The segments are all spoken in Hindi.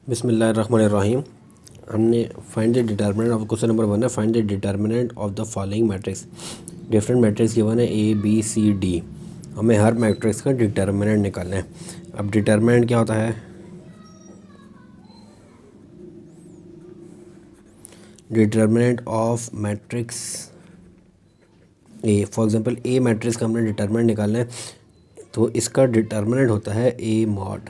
बिस्मिल्लाहिर्रहमानिर्रहीम। हमने find the determinant of question number 1 है, find the determinant of the following matrix. Different matrix given है ए बी सी डी। हमें हर मैट्रिक्स का डिटर्मिनेंट निकालना है। अब डिटर्मिनेंट क्या होता है? Determinant of matrix A, for example A matrix का हमने डिटर्मिनेंट निकालना है, तो इसका डिटर्मिनेंट होता है A mod.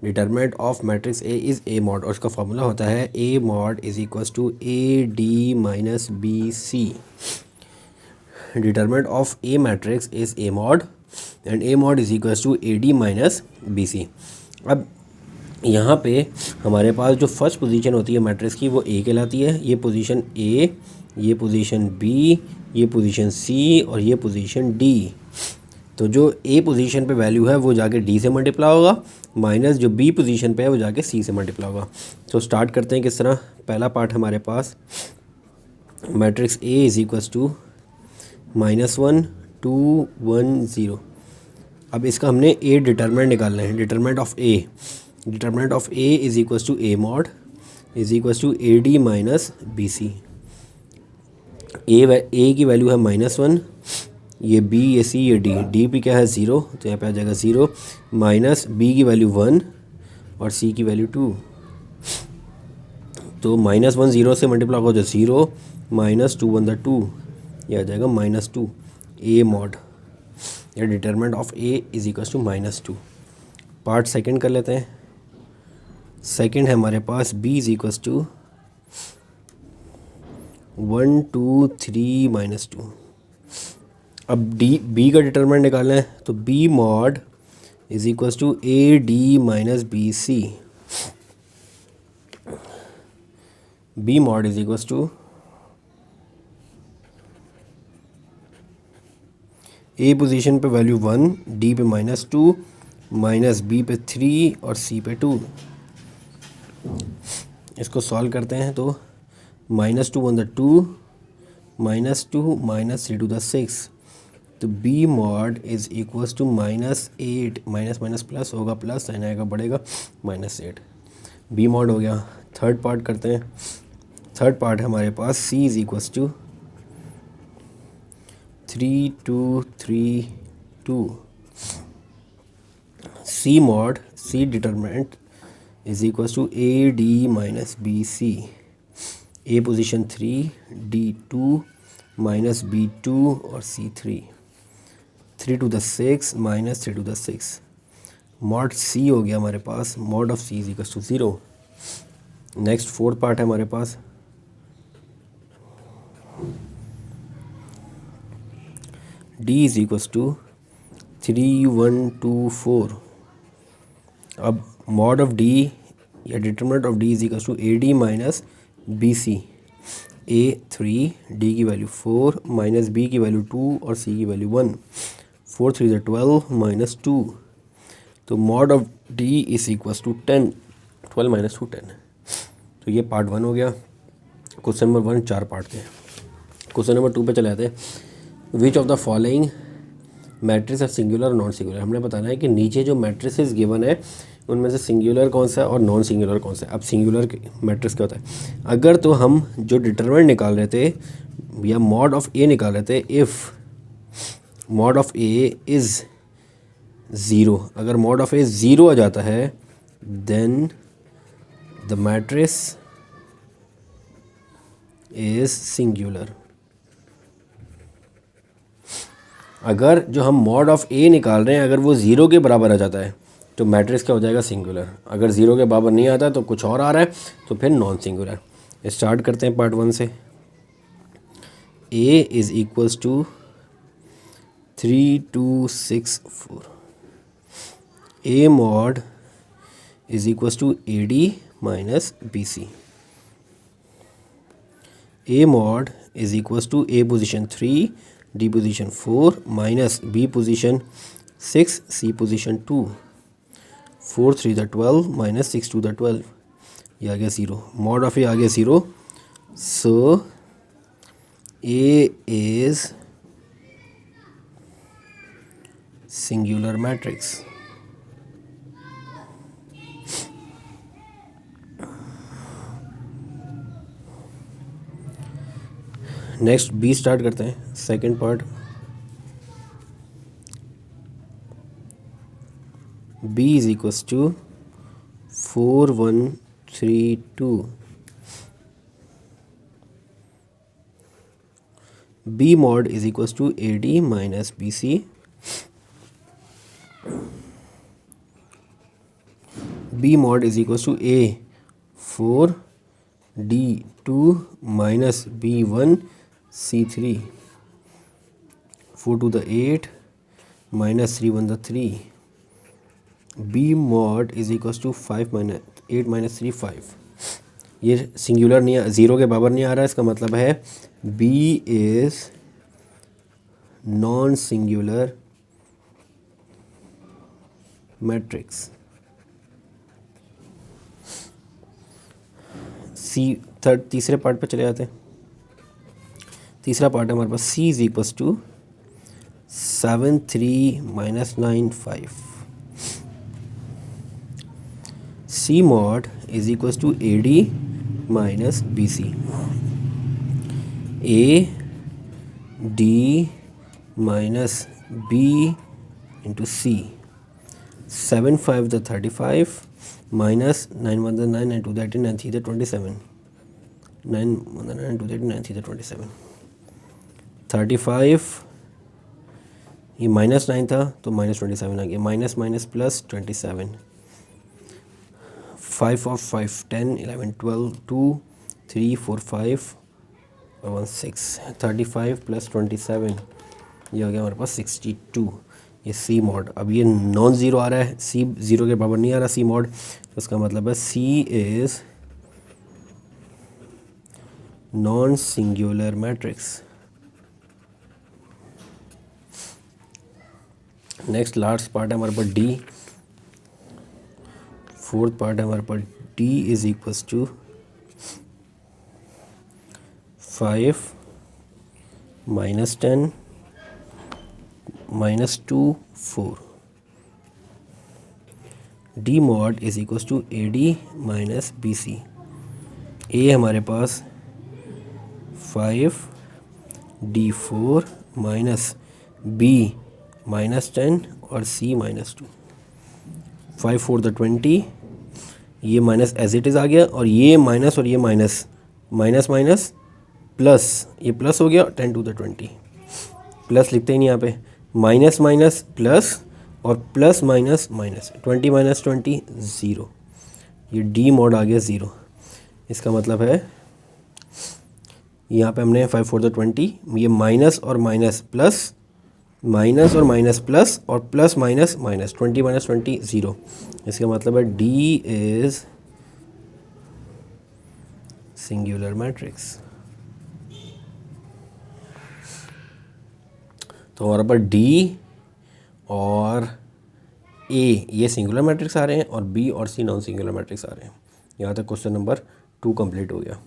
Determinant of matrix A is A mod, और उसका फार्मूला होता है A mod is equals to A D minus B C. Determinant of a matrix is A mod and A mod is equals to A D minus B C. अब यहाँ पे हमारे पास जो फर्स्ट पोजीशन होती है मैट्रिक्स की वो ए कहलाती है। ये पोजीशन ए, ये पोजीशन बी, ये पोजीशन सी और ये पोजीशन डी। तो जो ए पोजीशन पे वैल्यू है वो जाके डी से मल्टीप्लाई होगा, माइनस जो बी पोजीशन पे है वो जाके सी से मल्टीप्लाई होगा। तो स्टार्ट करते हैं किस तरह। पहला पार्ट हमारे पास matrix A is equals to -1 2 1 0। अब इसका हमने ए डिटर्मिनेंट निकालना है। Determinant of A is equals to A mod is equals to A D minus B C. A की वैल्यू है -1, ये बी, ये सी, ये डी। डी पे क्या है 0, तो यहाँ पे आ जाएगा 0, माइनस बी की वैल्यू 1 और सी की वैल्यू 2। तो -1 0 से मल्टीप्लाई हो जाए 0, -2 1 2, ये आ जाएगा -2। ए मॉड या determinant of A is equals to -2। Part second कर लेते हैं। सेकंड है हमारे पास बी इज इक्वल्स टू 1 2 3 -2। अब बी का डिटर्मिनेंट निकालना है, तो B mod is equals to A D minus B C. B mod is equals to A position पे वैल्यू 1, डी पे -2, माइनस बी पे 3 और सी पे 2। इसको सॉल्व करते हैं तो -2 1 2, -2 माइनस 3 to the 6। तो B mod is equals to -8, minus minus plus होगा, प्लस साइन आएगा बढ़ेगा, -8। बी मॉड हो गया। थर्ड पार्ट करते हैं। थर्ड पार्ट है हमारे पास C is equals to 3 2 3 2। C mod, C determinant is equals to A D minus B C. A position 3, D 2, minus B 2 और C 3। 3 to the 6 minus 3 to the 6। Mod C हो गया हमारे पास, mod of C is equals to 0। Next fourth part है हमारे पास। D is equals to 3 1 2 4। अब मॉड ऑफ डी या determinant of D is equals to A D minus B C. A 3, D की वैल्यू 4, माइनस बी की वैल्यू 2 और सी की वैल्यू 1। 4 3 12 -2। तो mod of D is equals to 10, 12 - 2 10। तो ये पार्ट 1 हो गया। क्वेश्चन नंबर 1 4 पार्ट थे। क्वेश्चन नंबर 2 पे चले आते हैं। Which of the following matrix है सिंगुलर और नॉन सिंगुलर। हमने बताना है कि नीचे जो मैट्रिसेस गिवन है उनमें से सिंगुलर कौन सा है और नॉन सिंगुलर कौन सा है। अब सिंगुलर मैट्रिक्स क्या होता है? अगर तो हम जो डिटरमिनेंट निकाल रहे थे या मॉड ऑफ ए निकाल रहे थे, if mod of A is 0, अगर मॉड ऑफ ए 0 आ जाता है then the matrix is singular. अगर जो हम मॉड ऑफ ए निकाल रहे हैं अगर वो 0 के बराबर आ जाता है तो मैट्रिक्स क्या हो जाएगा? सिंगुलर। अगर 0 के बराबर नहीं आता तो कुछ और आ रहा है तो फिर नॉन सिंगुलर। स्टार्ट करते हैं पार्ट 1 से। A is equals to 3 2 6 4। A mod is equals to A D minus B C. A mod is equals to A position 3, D position 4, minus B position 6, C position 2। 4 3 12 minus 6 2 12, ये आ गया 0। मॉड ऑफ ए आ गया 0। So A is singular matrix. Next B start करते हैं, second part. B is equals to 4132। B mod is equals to AD minus BC। B mod is equals to A 4D2 minus B1 C3। 4 to the 8 minus 3 1 the 3। B mod is equals to 5 minus 8 minus 3 5। ये सिंगुलर नहीं, ज़ीरो के बराबर नहीं आ रहा है, इसका मतलब है B is non singular matrix. तीसरे पार्ट पे चले जाते हैं। तीसरा पार्ट है हमारे पास C is equals to 7 3 minus 9 5। C mod is equals to AD minus BC। A D minus B into C। 7 5 the 35 minus 9 1 the 9 and 2 the 18 and 3 the 27। 9 1 the 9 and 2 the 18 and 3 the 27। 35 ये माइनस 9 था तो माइनस 27 आ गया, माइनस माइनस प्लस 27। 5 और 5 10 11 12 2 3 4 5 और 1 6। 35 प्लस 27 ये हो गया हमारे पास 62। ये सी मॉड। अब ये नॉन ज़ीरो आ रहा है, सी ज़ीरो के बराबर नहीं आ रहा सी मॉड, तो इसका मतलब है C is non singular matrix. Next last part है हमारे पास डी। फोर्थ पार्ट है हमारे पास D is equals to 5 minus 10 minus 2 4। D mod is equals to AD minus BC। A हमारे पास 5 D4 माइनस B माइनस 10 और C माइनस 2। 5 4 the 20, ये माइनस एज इट इज़ आ गया, और ये माइनस और ये माइनस, माइनस माइनस प्लस, ये प्लस हो गया 10 to the 20। प्लस लिखते ही नहीं यहाँ पे, माइनस माइनस प्लस और plus minus minus, 20 minus 20 zero. ये डी मॉड आ गया ज़ीरो। इसका मतलब है यहाँ पे हमने 5 4 the 20, ये माइनस और माइनस प्लस, माइनस और माइनस प्लस और plus minus minus, 20 minus 20 zero. इसका मतलब है डी इज़ सिंगुलर मैट्रिक्स। तो हमारे पास डी और ए ये सिंगुलर मैट्रिक्स आ रहे हैं और बी और सी नॉन सिंगुलर मैट्रिक्स आ रहे हैं। यहाँ तक क्वेश्चन नंबर 2 कंप्लीट हो गया।